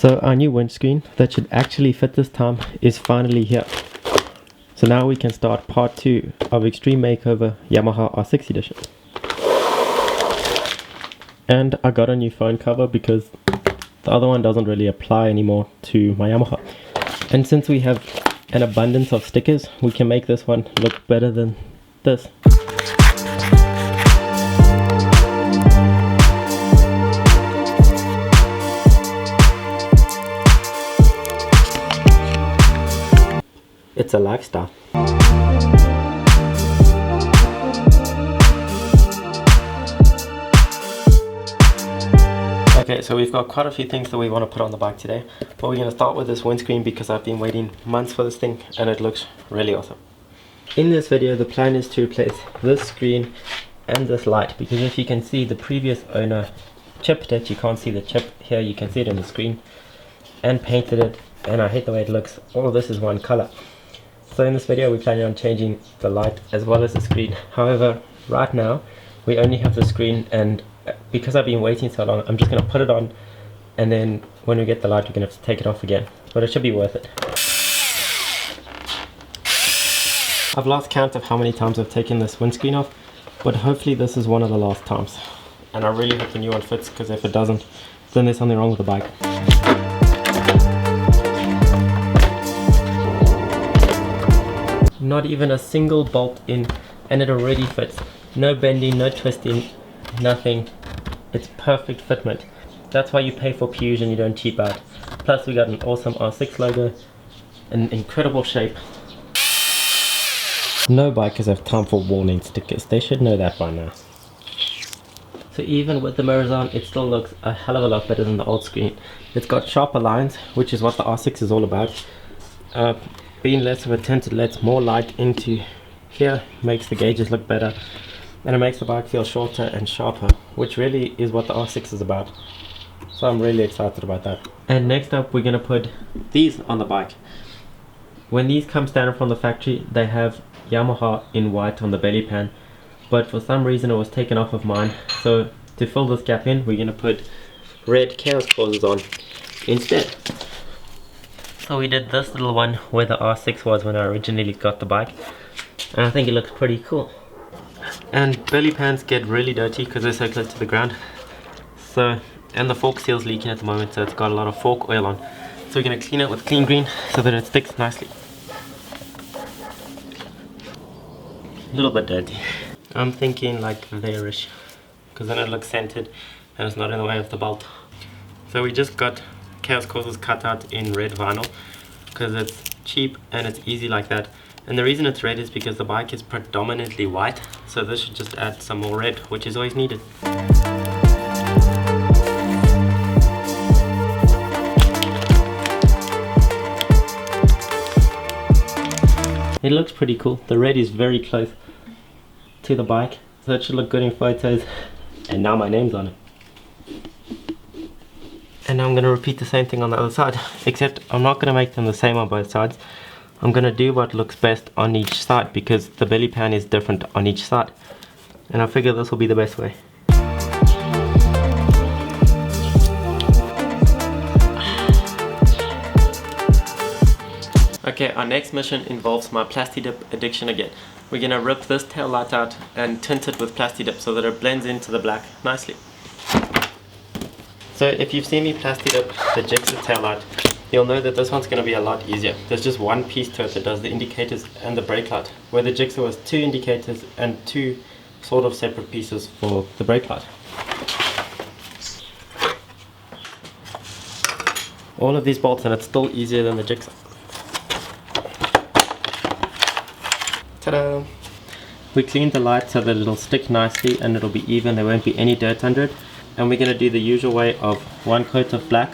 So our new windscreen that should actually fit this time is finally here. So now we can start part 2 of Extreme Makeover Yamaha R6 edition. And I got a new phone cover because the other one doesn't really apply anymore to my Yamaha. And since we have an abundance of stickers, we can make this one look better than this. It's a lifestyle. Okay, so we've got quite a few things that we want to put on the bike today, but we're going to start with this windscreen because I've been waiting months for this thing and it looks really awesome. In this video the plan is to replace this screen and this light, because if you can see, the previous owner chipped it. You can't see the chip here, you can see it in the screen, and painted it, and I hate the way it looks. All of this is one color. So in this video we're planning on changing the light as well as the screen. However, right now we only have the screen, and because I've been waiting so long, I'm just going to put it on, and then when we get the light we're going to have to take it off again. But it should be worth it. I've lost count of how many times I've taken this windscreen off, but hopefully this is one of the last times. And I really hope the new one fits, because if it doesn't, then there's something wrong with the bike. Not even a single bolt in, and it already fits. No bending, no twisting, nothing. It's perfect fitment. That's why you pay for pews and you don't cheap out. Plus we got an awesome R6 logo, an incredible shape. No bikers have time for warning stickers. They should know that by now. So even with the mirrors on, it still looks a hell of a lot better than the old screen. It's got sharper lines, which is what the R6 is all about. Being less of a tint, lets more light into here, makes the gauges look better, and it makes the bike feel shorter and sharper, which really is what the R6 is about. So I'm really excited about that. And next up we're going to put these on the bike. When these come standard from the factory, they have Yamaha in white on the belly pan, but for some reason it was taken off of mine. So to fill this gap in, we're going to put red chaos causes on instead. So we did this little one where the R6 was when I originally got the bike, and I think it looks pretty cool. And belly pans get really dirty because they're so close to the ground. So, and the fork seal's leaking at the moment, so it's got a lot of fork oil on. So we're going to clean it with clean green so that it sticks nicely. A little bit dirty. I'm thinking like there-ish, because then it looks scented and it's not in the way of the bolt. So we just got chaos causes cut out in red vinyl because it's cheap and it's easy like that. And the reason it's red is because the bike is predominantly white, so this should just add some more red, which is always needed. It looks pretty cool. The red is very close to the bike, so it should look good in photos. And now my name's on it. And now I'm going to repeat the same thing on the other side, except I'm not going to make them the same on both sides. I'm going to do what looks best on each side, because the belly pan is different on each side, and I figure this will be the best way. Okay, our next mission involves my Plasti Dip addiction again. We're going to rip this tail light out and tint it with Plasti Dip so that it blends into the black nicely. So if you've seen me Plasti Dip the Jigsaw tail light, you'll know that this one's going to be a lot easier. There's just one piece to it that does the indicators and the brake light, where the Jigsaw was 2 indicators and 2 sort of separate pieces for the brake light. All of these bolts, and it's still easier than the Jigsaw. Ta-da! We cleaned the light so that it'll stick nicely and it'll be even, there won't be any dirt under it. And we're going to do the usual way of one coat of black.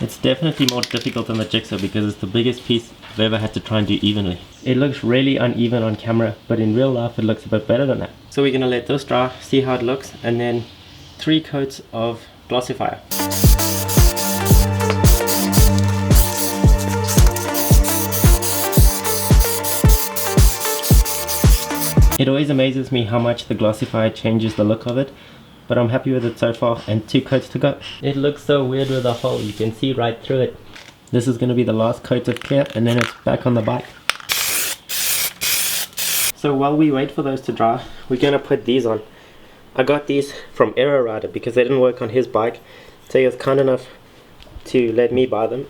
It's definitely more difficult than the Jigsaw because it's the biggest piece I've ever had to try and do evenly. It looks really uneven on camera, but in real life it looks a bit better than that. So we're going to let this dry, see how it looks, and then 3 coats of glossifier. It always amazes me how much the Glossify changes the look of it, but I'm happy with it so far, and 2 coats to go. It looks so weird with a hole, you can see right through it. This is going to be the last coat of clear, and then it's back on the bike. So while we wait for those to dry, we're going to put these on. I got these from Aero Rider because they didn't work on his bike, so he was kind enough to let me buy them.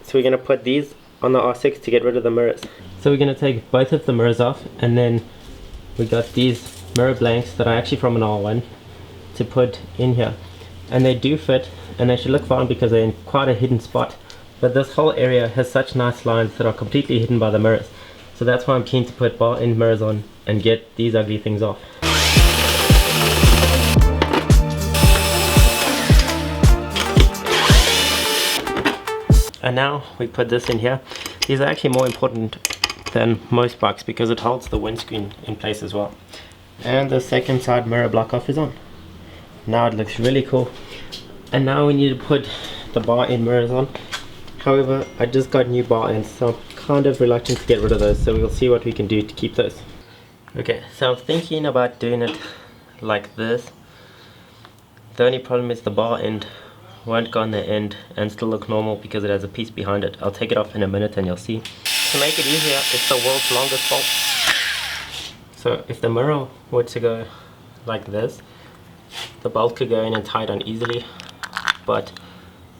So we're going to put these on the R6 to get rid of the mirrors. So we're going to take both of the mirrors off, and then we got these mirror blanks that are actually from an R1 to put in here. And they do fit, and they should look fine because they're in quite a hidden spot. But this whole area has such nice lines that are completely hidden by the mirrors. So that's why I'm keen to put bar end mirrors on and get these ugly things off. And now we put this in here. These are actually more important than most bikes because it holds the windscreen in place as well. And the second side mirror block off is on. Now it looks really cool. And now we need to put the bar end mirrors on. However, I just got new bar ends, so I'm kind of reluctant to get rid of those, so we'll see what we can do to keep those. Okay, so I'm thinking about doing it like this. The only problem is the bar end won't go on the end and still look normal because it has a piece behind it. I'll take it off in a minute and you'll see. To make it easier, it's the world's longest bolt. So if the mirror were to go like this, the bolt could go in and tie it on easily, but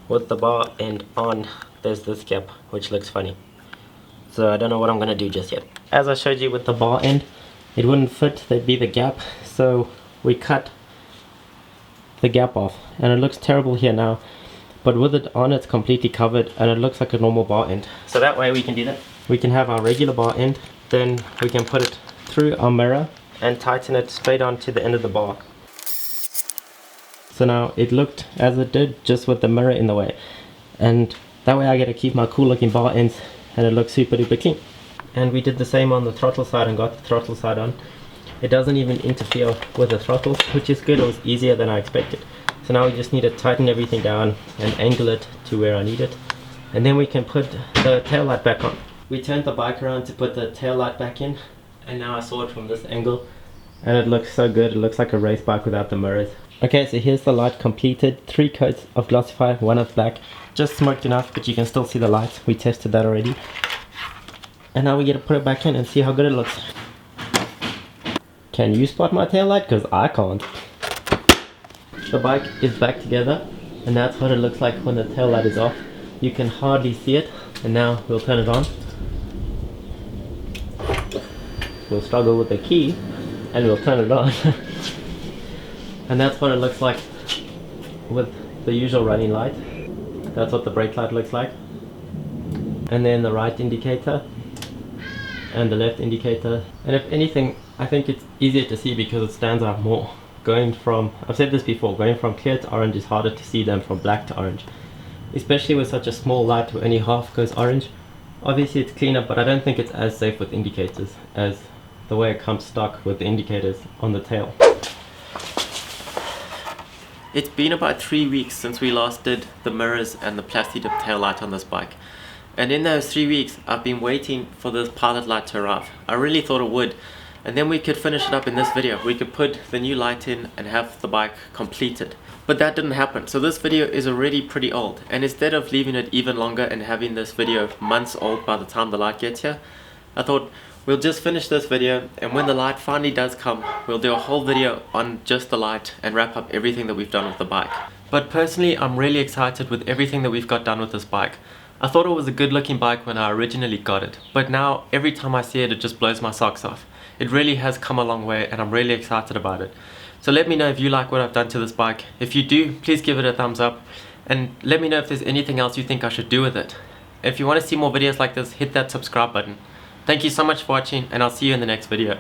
with the bar end on, there's this gap which looks funny. So I don't know what I'm gonna do just yet. As I showed you with the bar end, it wouldn't fit, there'd be the gap, so we cut the gap off, and it looks terrible here now, but with it on, it's completely covered and it looks like a normal bar end. So that way we can do that. We can have our regular bar end, then we can put it through our mirror and tighten it straight onto the end of the bar. So now it looked as it did, just with the mirror in the way, and that way I get to keep my cool looking bar ends and it looks super duper clean. And we did the same on the throttle side and got the throttle side on. It doesn't even interfere with the throttles, which is good. It was easier than I expected. So now we just need to tighten everything down and angle it to where I need it, and then we can put the tail light back on. We turned the bike around to put the tail light back in, and now I saw it from this angle and it looks so good. It looks like a race bike without the mirrors. Okay, so here's the light completed. 3 coats of Glossify, 1 of black. Just smoked enough, but you can still see the light. We tested that already. And now we get to put it back in and see how good it looks. Can you spot my tail light? Because I can't. The bike is back together, and that's what it looks like when the tail light is off. You can hardly see it, and now we'll turn it on. We'll struggle with the key, and we'll turn it on. And that's what it looks like with the usual running light. That's what the brake light looks like. And then the right indicator and the left indicator. And if anything, I think it's easier to see because it stands out more. Going from, I've said this before, going from clear to orange is harder to see than from black to orange. Especially with such a small light where only half goes orange. Obviously it's cleaner, but I don't think it's as safe with indicators as the way it comes stock with the indicators on the tail. It's been about 3 weeks since we last did the mirrors and the plasti dip tail light on this bike. And in those 3 weeks, I've been waiting for this pilot light to arrive. I really thought it would. And then we could finish it up in this video. We could put the new light in and have the bike completed. But that didn't happen. So this video is already pretty old. And instead of leaving it even longer and having this video months old by the time the light gets here, I thought we'll just finish this video, and when the light finally does come, we'll do a whole video on just the light and wrap up everything that we've done with the bike. But personally, I'm really excited with everything that we've got done with this bike. I thought it was a good looking bike when I originally got it, but now every time I see it, it just blows my socks off. It really has come a long way and I'm really excited about it. So let me know if you like what I've done to this bike. If you do, please give it a thumbs up, and let me know if there's anything else you think I should do with it. If you want to see more videos like this, hit that subscribe button. Thank you so much for watching, and I'll see you in the next video.